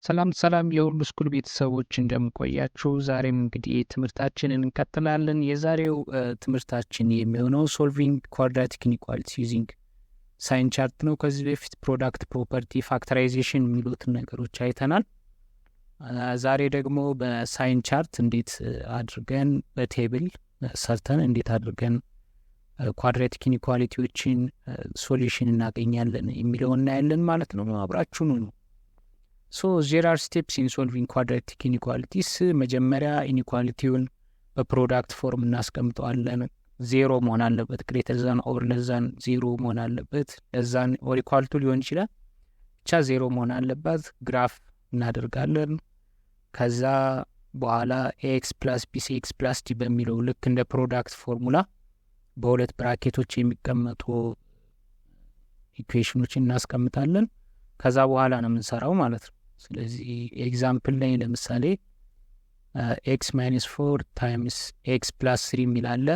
ሰላም የሁሉ ስኩል ቤተሰቦች እንደምቆያችሁ። ዛሬም እንግዲህ ትምህርታችንን እንቀጥላለን። የዛሬው ትምህርታችን የሚሆነው ሶልቪንግ ኳድራቲክ ኢኒኳሊቲ ዩዚንግ ሳይን ቻርት ነው። ከዚህ በፊት ፕሮዳክት፣ ፕሮፐርቲ፣ ፋክተራይዜሽን የሚሉትን ነገሮች አይተናል። ዛሬ ደግሞ በሳይን ቻርት እንዴት አድርገን በቴብል ሰርተን እንዴት አድርገን ኳድራቲክ ኢኒኳሊቲዎችን ሶሉሽን እናገኛለን የሚለውን እናያለን ማለት ነው። አብራችሁኑ ነው። there are steps in solving quadratic inequalities. መጀመሪያ ኢኒኳሊቲውን በፕሮዳክት ፎርም እናስቀምጠዋለን። ዜሮ መሆን አለበት፣ ግሬተር ዛን ኦር ለዛን ዜሮ መሆን አለበት። ለዛን ኦር ኢኳል ቱ ሊሆን ይችላል፣ ብቻ ዜሮ መሆን አለባት። ግራፍ እናደርጋለን። ከዛ በኋላ ኤክስ ፕላስ ቢ ሲ ኤክስ ፕላስ ዲ በሚለው ልክ እንደ ፕሮዳክት ፎርሙላ በሁለት ብራኬቶች የሚቀመጡ ኢኩዌሽኖችን እናስቀምጣለን። ከዛ በኋላ ነው የምንሰራው ማለት ነው። ስለዚህ ኤግዛምፕል ላይ ለምሳሌ ኤክስ ማይነስ 4 ታይምስ ኤክስ ፕላስ 3 የሚላለ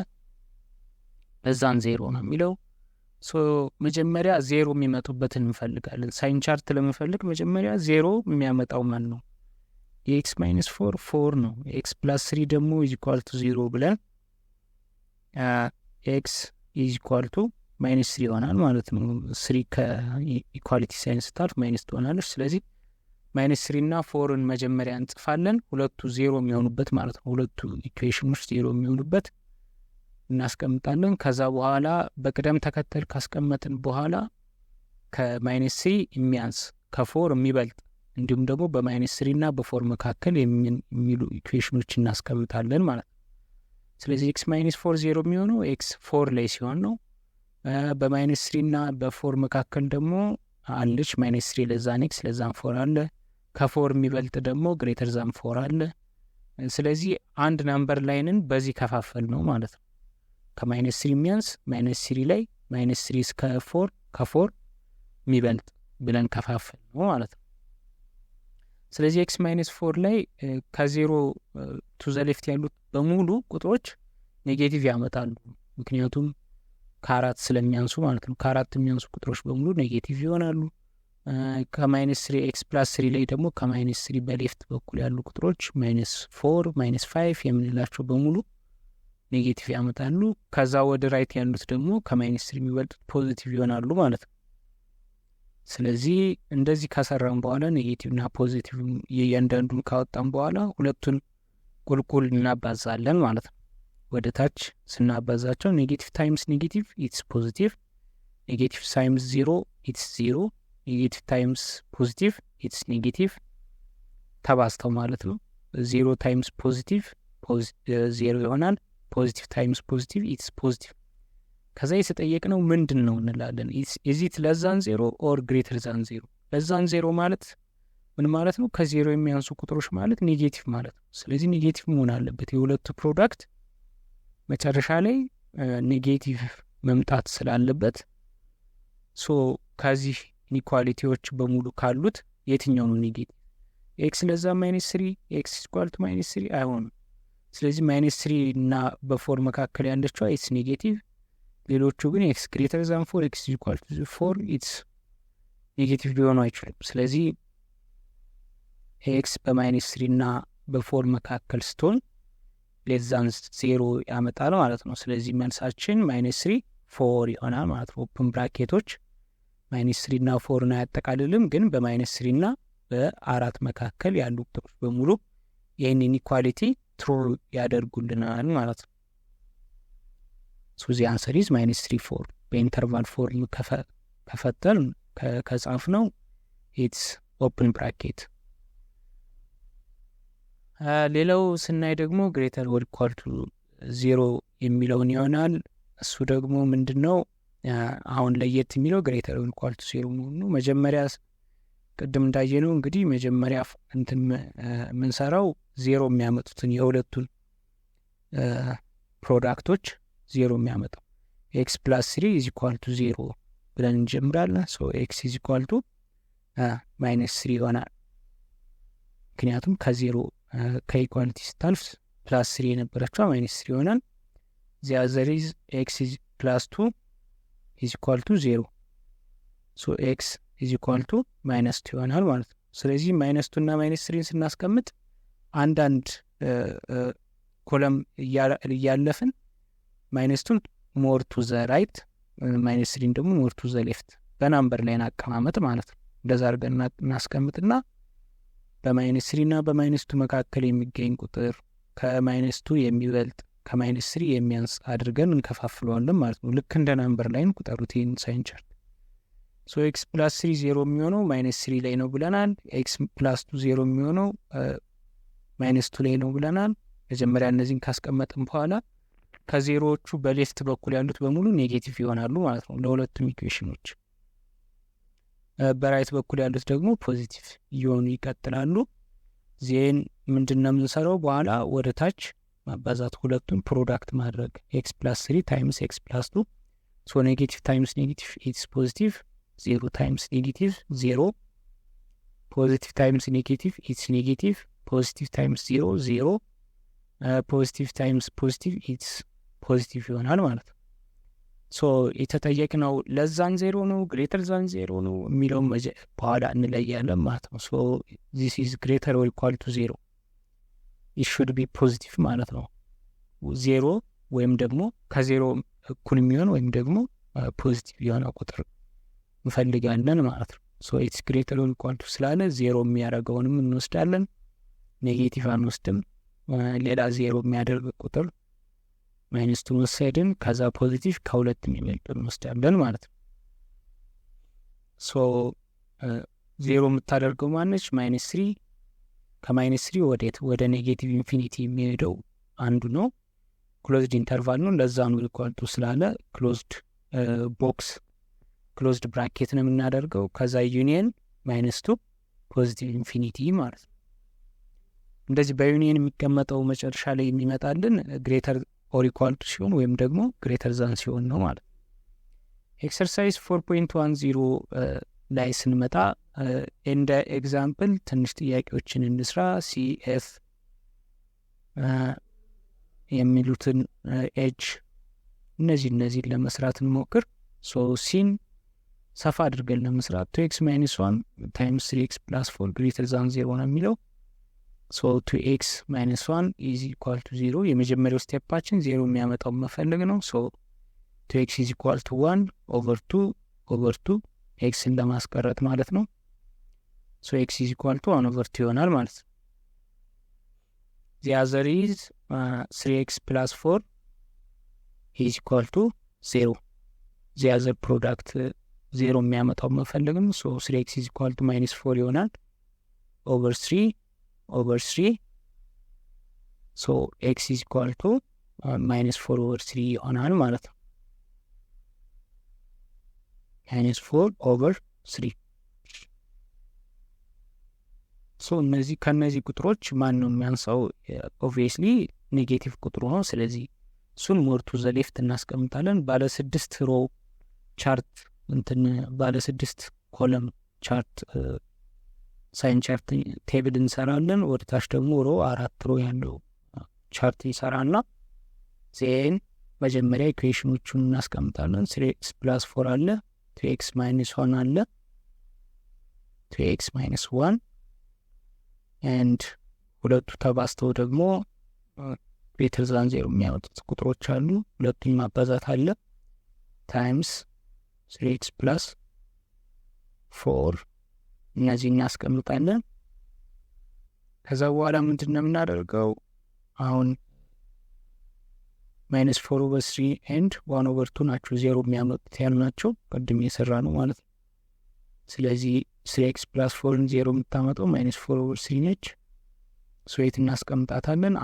በዛን ዜሮ ነው የሚለው። መጀመሪያ ዜሮ የሚመጡበትን እንፈልጋለን። ሳይን ቻርት ለመፈልግ መጀመሪያ ዜሮ የሚያመጣው ማን ነው? የኤክስ ማይነስ 4 ነው። ኤክስ ፕላስ 3 ደግሞ ኢዝ ኢኳል ቱ 0 ብለን ኤክስ ኢዝ ኢኳል ቱ ማይነስ 3 ይሆናል ማለት ነው። 3 ከኢኳሊቲ ሳይን ስታልፍ ማይነስ ትሆናለች። ስለዚህ ማይነስ 3 እና 4ን መጀመሪያ እንጽፋለን፣ ሁለቱ ዜሮ የሚሆኑበት ማለት ነው። ሁለቱ ኢኩዌሽኖች ዜሮ የሚሆኑበት እናስቀምጣለን። ከዛ በኋላ በቅደም ተከተል ካስቀመጥን በኋላ ከማይነስ 3 የሚያንስ ከ4 የሚበልጥ እንዲሁም ደግሞ በማይነስ 3 እና በ4 መካከል የሚሉ ኢኩዌሽኖች እናስቀምጣለን ማለት ነው። ስለዚህ ኤክስ ማይነስ 4 ዜሮ የሚሆነው ኤክስ 4 ላይ ሲሆን ነው። በማይነስ 3 እና በ4 መካከል ደግሞ አለች ማይነስ 3 ለዛን ኤክስ ለዛን 4 አለ። ከ4 የሚበልጥ ደግሞ ግሬተር ዛን 4 አለ። ስለዚህ አንድ ናምበር ላይንን በዚህ ከፋፈል ነው ማለት ነው። ከማይነስ 3 የሚያንስ ማይነስ 3 ላይ ማይነስ 3 እስከ 4 ከ4 የሚበልጥ ብለን ከፋፈል ነው ማለት ነው። ስለዚህ ኤክስ ማይነስ 4 ላይ ከዜሮ ቱ ዘ ሌፍት ያሉት በሙሉ ቁጥሮች ኔጌቲቭ ያመጣሉ። ምክንያቱም ከአራት ስለሚያንሱ ማለት ነው። ከአራት የሚያንሱ ቁጥሮች በሙሉ ኔጌቲቭ ይሆናሉ። ከማይነስ 3 ኤክስ ፕላስ 3 ላይ ደግሞ ከማይነስ 3 በሌፍት በኩል ያሉ ቁጥሮች ማይነስ 4 ማይነስ 5 የምንላቸው በሙሉ ኔጌቲቭ ያመጣሉ። ከዛ ወደ ራይት ያሉት ደግሞ ከማይነስ 3 የሚበልጡት ፖዚቲቭ ይሆናሉ ማለት ነው። ስለዚህ እንደዚህ ከሰራን በኋላ ኔጌቲቭና ፖዚቲቭ የእያንዳንዱን ካወጣን በኋላ ሁለቱን ቁልቁል እናባዛለን ማለት ነው። ወደ ታች ስናባዛቸው ኔጌቲቭ ታይምስ ኔጌቲቭ ኢትስ ፖዚቲቭ፣ ኔጌቲቭ ታይምስ 0 ኢትስ 0፣ ኔጌቲቭ ታይምስ ፖዚቲቭ ኢትስ ኔጌቲቭ ተባዝተው ማለት ነው። 0 ታይምስ ፖዚቲቭ 0 ይሆናል። ፖዚቲቭ ታይምስ ፖዚቲቭ ኢትስ ፖዚቲቭ። ከዛ የተጠየቅነው ምንድን ነው እንላለን። ኢዚት ለዛን 0 ኦር ግሬተር ዛን 0። ለዛን 0 ማለት ምን ማለት ነው? ከዜሮ የሚያንሱ ቁጥሮች ማለት ኔጌቲቭ ማለት ነው። ስለዚህ ኔጌቲቭ መሆን አለበት። የሁለቱ ፕሮዳክት መጨረሻ ላይ ኔጌቲቭ መምጣት ስላለበት ከዚህ ኢኒኳሊቲዎች በሙሉ ካሉት የትኛው ነው ኔጌቲቭ? ኤክስ ለዛ ማይነስ 3 ኤክስ ኢኳል ቱ ማይነስ 3 አይሆንም። ስለዚህ ማይነስ 3 እና በ4 መካከል ያለችው ኢትስ ኔጌቲቭ፣ ሌሎቹ ግን ኤክስ ግሬተር ዛን 4 ኤክስ ኢኳል ቱ 4 ኢትስ ኔጌቲቭ ሊሆኑ አይችልም። ስለዚህ ኤክስ በማይነስ 3 እና በ4 መካከል ስትሆን ሌዛን 0 ያመጣል ማለት ነው። ስለዚህ መልሳችን ማይነስ 3 4 ይሆናል ማለት ነው። ኦፕን ብራኬቶች ማይነስ 3 እና 4 አያጠቃልልም፣ ግን በማይነስ 3 እና በ4 መካከል ያሉ ቁጥሮች በሙሉ ይህን ኢኒኳሊቲ ትሩ ያደርጉልናል ማለት ነው። ዚ አንሰር ኢዝ ማይነስ 3 4። በኢንተርቫል ፎርም ከፈተል ከጻፍ ነው ኢትስ ኦፕን ብራኬት። ሌላው ስናይ ደግሞ ግሬተር ኦር ኢኳል ቱ 0 የሚለውን ይሆናል። እሱ ደግሞ ምንድነው? አሁን ለየት የሚለው ግሬተር ኦር ኢኳል ቱ 0 መሆኑ ነው። መጀመሪያ ቅድም እንዳየነው እንግዲህ መጀመሪያ እንትን የምንሰራው 0 የሚያመጡትን የሁለቱን ፕሮዳክቶች 0 የሚያመጣው ኤክስ ፕላስ 3 ኢዝ ኢኳል ቱ 0 ብለን እንጀምራለን። ኤክስ ኢዝ ኢኳል ቱ ማይነስ 3 ይሆናል። ምክንያቱም ከዜሮ ከኢኳሊቲ ስታልፍ ፕላስ 3 የነበረችው ማይነስ 3 ይሆናል። ዘሪዝ ኤክስ ፕላስ 2 ኢዝ ኢኳል ቱ 0። ኤክስ ኢዝ ኢኳል ቱ ማይነስ 2 ይሆናል ማለት ነው። ስለዚህ -2 እና -3 ስናስቀምጥ አንዳንድ ኮለም እያለፍን -2 ሞር ቱ ዘ ራይት -3 ደግሞ ሞር ቱ ዘ ሌፍት በናምበር ላይ አቀማመጥ ማለት ነው። እንደዛ አድርገን እናስቀምጥና በ-3 እና በ-2 መካከል የሚገኝ ቁጥር ከ-2 የሚበልጥ ከ-3 የሚያንስ አድርገን እንከፋፍለዋለን ማለት ነው። ልክ እንደ ናምበር ላይን ቁጠሩት ይህን ሳይን ቻርት። ሶ ኤክስ ፕላስ 3 0 የሚሆነው -3 ላይ ነው ብለናል። ኤክስ ፕላስ 2 0 የሚሆነው -2 ላይ ነው ብለናል። መጀመሪያ እነዚህን ካስቀመጥን በኋላ ከዜሮዎቹ በሌፍት በኩል ያሉት በሙሉ ኔጌቲቭ ይሆናሉ ማለት ነው ለሁለቱም ኢኩዌሽኖች። በራይት በኩል ያሉት ደግሞ ፖዚቲቭ እየሆኑ ይቀጥላሉ። ዜን ምንድነው የምንሰራው? በኋላ ወደ ታች ማባዛት፣ ሁለቱን ፕሮዳክት ማድረግ ኤክስ ፕላስ 3 ታይምስ ኤክስ ፕላስ 2 ሶ ኔጌቲቭ ታይምስ ኔጌቲቭ ኢትስ ፖዚቲቭ፣ 0 ታይምስ ኔጌቲቭ 0፣ ፖዚቲቭ ታይምስ ኔጌቲቭ ኢትስ ኔጌቲቭ፣ ፖዚቲቭ ታይምስ 0 0፣ ፖዚቲቭ ታይምስ ፖዚቲቭ ኢትስ ፖዚቲቭ ይሆናል ማለት ነው። ሶ የተጠየቅነው ለዛን 0 ነው ግሬተር ዛን 0 ነው የሚለው በኋላ እንለያለን ማለት ነው። ሶ ዚስ ኢዝ ግሬተር ኦር ኢኳል ቱ 0 it should be ፖዚቲቭ ማለት ነው። 0 ወይም ደግሞ ከ0 እኩል የሚሆን ወይም ደግሞ ፖዚቲቭ የሆነ ቁጥር እንፈልጋለን ማለት ነው። ሶ ኢትስ ግሬተር ኦር ኢኳል ቱ ስላለ 0 የሚያደርገውንም እንወስዳለን፣ ኔጌቲቭ አንወስድም። ሌላ 0 የሚያደርግ ቁጥር -2 ወሰድን፣ ከዛ ፖዚቲቭ ከሁለት የሚበልጥ እንወስዳለን ማለት ነው። ሶ 0 የምታደርገው ማነች? -3 ከ-3 ወዴት? ወደ ኔጌቲቭ ኢንፊኒቲ የሚሄደው አንዱ ነው። ክሎዝድ ኢንተርቫል ነው። ለዛ ነው ኢኳል ቱ ስላለ ክሎዝድ ቦክስ ክሎዝድ ብራኬት ነው የምናደርገው። ከዛ ዩኒየን -2 ፖዚቲቭ ኢንፊኒቲ ማለት ነው። እንደዚህ በዩኒየን የሚቀመጠው መጨረሻ ላይ የሚመጣልን ግሬተር ኦር ኢኳል ቱ ሲሆን ወይም ደግሞ ግሬተር ዛን ሲሆን ነው ማለት ነው። ኤክሰርሳይዝ 4.10 ላይ ስንመጣ እንደ ኤግዛምፕል ትንሽ ጥያቄዎችን እንስራ። ሲኤፍ የሚሉትን ኤጅ እነዚህን ለመስራት እንሞክር። ሶ ሲን ሰፋ አድርገን ለመስራት 2x - 1 ታይምስ 3x + 4 ግሬተር ዛን 0 ነው የሚለው። ሶ 2x - 1 ኢዝ ኢኳል ቱ 0። የመጀመሪያው ስቴፓችን 0 የሚያመጣው መፈለግ ነው። ሶ 2x ኢዝ ኢኳል ቱ 1 ኦቨር 2 ኤክስን ለማስቀረት ማለት ነው። ሶ ኤክስ ኢዝ ኢኳል ቱ 1 ኦቨር 2 ይሆናል ማለት ነው። ዚ አዘር ኢዝ 3x + 4 ኢዝ ኢኳል ቱ 0። ዚ አዘር ፕሮዳክት 0 የሚያመጣው መፈለግ ነው። ሶ 3x ኢዝ ኢኳል ቱ -4 ይሆናል ኦቨር 3 ሶ ኤክስ ኢዝ ኢኳል ቱ -4 ኦቨር 3 ይሆናል ማለት ነው። -4 ኦቨር 3 ሶ ከነዚህ ቁጥሮች ማን ነው የሚያንሳው? ኦብቪየስሊ ኔጌቲቭ ቁጥሩ ነው። ስለዚህ እሱን ሞር ቱ ዘ ሌፍት እናስቀምጣለን። ባለ 6 ሮ ቻርት ባለ 6 ኮለም ቻርት ሳይን ቻርት ቴብል እንሰራለን። ወደ ታች ደግሞ 4 ሮ ያለው ቻርት ይሰራና ዜን መጀመሪያ ኢኩዌሽኖቹን እናስቀምጣለን። 3x + 4 አለ፣ 2x - 1 አለ፣ 2x - 1 ኤንድ ሁለቱ ተባስተው ደግሞ ግሬተር ዛን 0 የሚያወጡት ቁጥሮች አሉ። ሁለቱን ማባዛት አለ ታይምስ 3x + 4 እነዚህ እናስቀምጣለን። ከዛ በኋላ ምንድን ነው የምናደርገው? አሁን -4 ኦቨር 3 ኤንድ 1 ኦቨር 2 ናቸው 0 የሚያመጡት ያልናቸው ቅድም የሰራ ነው ማለት ነው። ስለዚህ 3x + 4ን 0 የምታመጣው -4 ኦቨር 3 ነች። ስዌት እናስቀምጣታለን።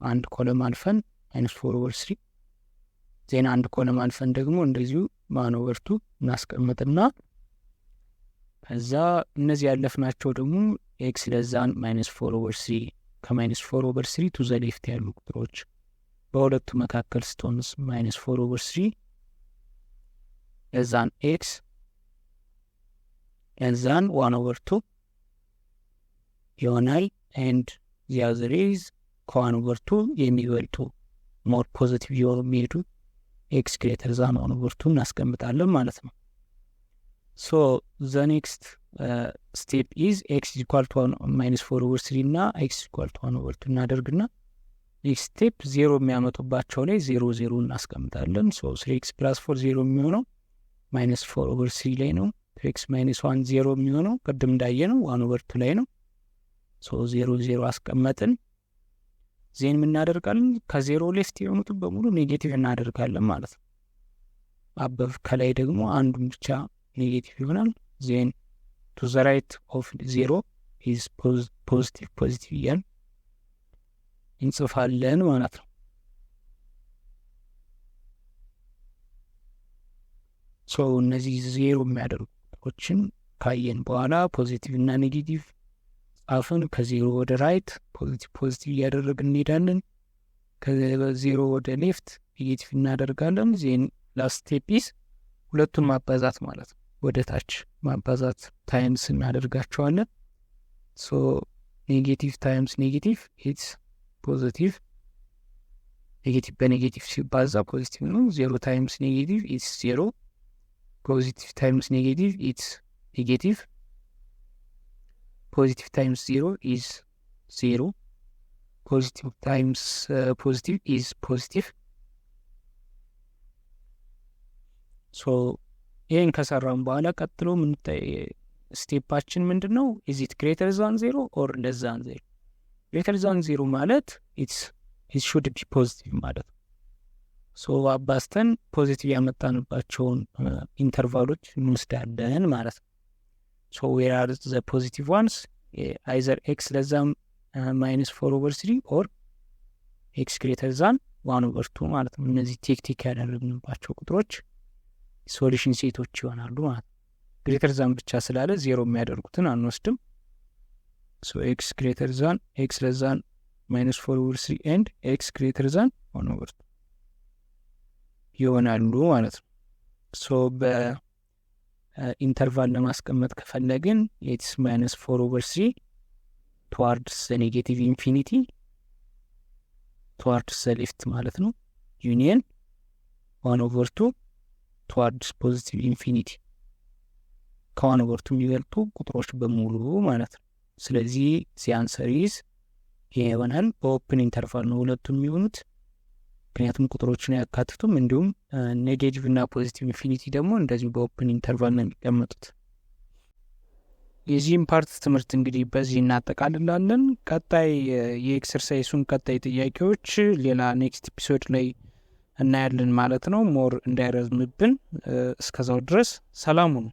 አንድ ኮለም አልፈን -4 ኦቨር 3 ዜና አንድ ኮለም አልፈን ደግሞ እንደዚሁ 1 ኦቨር 2 እናስቀምጥና ከዛ እነዚህ ያለፍናቸው ደግሞ ኤክስ ለዛን -4 ኦቨር 3 ከ-4 ኦቨር 3 ቱ ዘ ሌፍት ያሉ ቁጥሮች በሁለቱ መካከል ስትሆንስ -4 ኦቨር 3 ለዛን ኤክስ ለዛን 1 ኦቨር 2 ይሆናል። ኤንድ ዚ አዘር ኢዝ ከ1 ኦቨር 2 የሚበልጡ ሞር ፖዚቲቭ የሆኑ የሚሄዱ ኤክስ ግሬተር ዛን 1 ኦቨር 2 እናስቀምጣለን ማለት ነው። ሶ ዘ ኔክስት ስቴፕ ኢዝ ኤክስ ኢኳል ቱ ማይነስ 4/3 እና ኤክስ ኢኳል ቱ 1/2 እናደርግና ኔክስት ስቴፕ 0 የሚያመጡባቸው ላይ 0 0 እናስቀምጣለን። ሶ 3x + 4 0 የሚሆነው ማይነስ 4/3 ላይ ነው። 3x - 1 0 የሚሆነው ቅድም እንዳየነው 1/2 ላይ ነው። ሶ 0 0 አስቀመጥን። ዜን የምናደርጋለን ከዜሮ ሌፍት የሆኑትን በሙሉ ኔጌቲቭ እናደርጋለን ማለት ነው። አበብ ከላይ ደግሞ አንዱን ብቻ ኔጌቲቭ ይሆናል። ዜን ቱ ዘ ራይት ኦፍ 0 ኢዝ ፖዚቲቭ እያልን እንጽፋለን ማለት ነው። ሶ እነዚህ 0 የሚያደርጉ ቁጥሮችን ካየን በኋላ ፖዚቲቭ እና ኔጌቲቭ ጻፍን። ከዜሮ ወደ ራይት ፖዚቲቭ እያደረግን እንሄዳለን። ከዜሮ ወደ ሌፍት ኔጌቲቭ እናደርጋለን። ዜን ላስት ስቴፕ ኢዝ ሁለቱን ማባዛት ማለት ነው። ወደ ታች ማባዛት ታይምስ እናደርጋቸዋለን። ሶ ኔጌቲቭ ታይምስ ኔጌቲቭ ኢትስ ፖዚቲቭ። ኔጌቲቭ በኔጌቲቭ ሲባዛ ፖዚቲቭ ነው። 0 ታይምስ ኔጌቲቭ ኢትስ 0። ፖዚቲቭ ታይምስ ኔጌቲቭ ኢትስ ኔጌቲቭ። ፖዚቲቭ ታይምስ 0 ኢዝ 0። ፖዚቲቭ ታይምስ ፖዚቲቭ ኢዝ ፖዚቲቭ። ሶ ይህን ከሰራም በኋላ ቀጥሎ ስቴፓችን ምንድን ነው? ኢዝ ኢት ግሬተር ዛን 0 ኦር ለስ ዛን 0? ግሬተር ዛን 0 ማለት ኢት ሹድ ቢ ፖዚቲቭ ማለት ነው። ሶ አባስተን ፖዚቲቭ ያመጣንባቸውን ኢንተርቫሎች እንወስዳለን ማለት ነው። ሶ ዌር አር ዘ ፖዚቲቭ ዋንስ? አይዘር ኤክስ ለስ ዛን ማይነስ 4/3 ኦር ኤክስ ግሬተር ዛን 1/2 ማለት ነው። እነዚህ ቴክቲክ ያደረግንባቸው ቁጥሮች ሶሉሽን ሴቶች ይሆናሉ ማለት ነው። ግሬተር ዛን ብቻ ስላለ 0 የሚያደርጉትን አንወስድም። ሶ ኤክስ ግሬተር ዛን ኤክስ ለስ ዛን ማይነስ 4/3 ኤንድ ኤክስ ግሬተር ዛን 1/2 ይሆናሉ ማለት ነው። ሶ በኢንተርቫል ለማስቀመጥ ከፈለግን ኤክስ ማይነስ 4/3 towards the negative infinity towards the left ማለት ነው። ዩኒየን 1/2 towards positive infinity ከ1/2 የሚበልጡ ቁጥሮች በሙሉ ማለት ነው። ስለዚህ ሲአንሰር ኢዝ ይሄ ይሆናል። በኦፕን ኢንተርቫል ነው ሁለቱም የሚሆኑት፣ ምክንያቱም ቁጥሮችን አያካትቱም። እንዲሁም ኔጌቲቭ እና ፖዚቲቭ ኢንፊኒቲ ደግሞ እንደዚሁ በኦፕን ኢንተርቫል ነው የሚቀመጡት። የዚህም ፓርት ትምህርት እንግዲህ በዚህ እናጠቃልላለን። ቀጣይ የኤክሰርሳይሱን ቀጣይ ጥያቄዎች ሌላ ኔክስት ኤፒሶድ ላይ እናያለን ማለት ነው፣ ሞር እንዳይረዝምብን። እስከዛው ድረስ ሰላሙ ነው።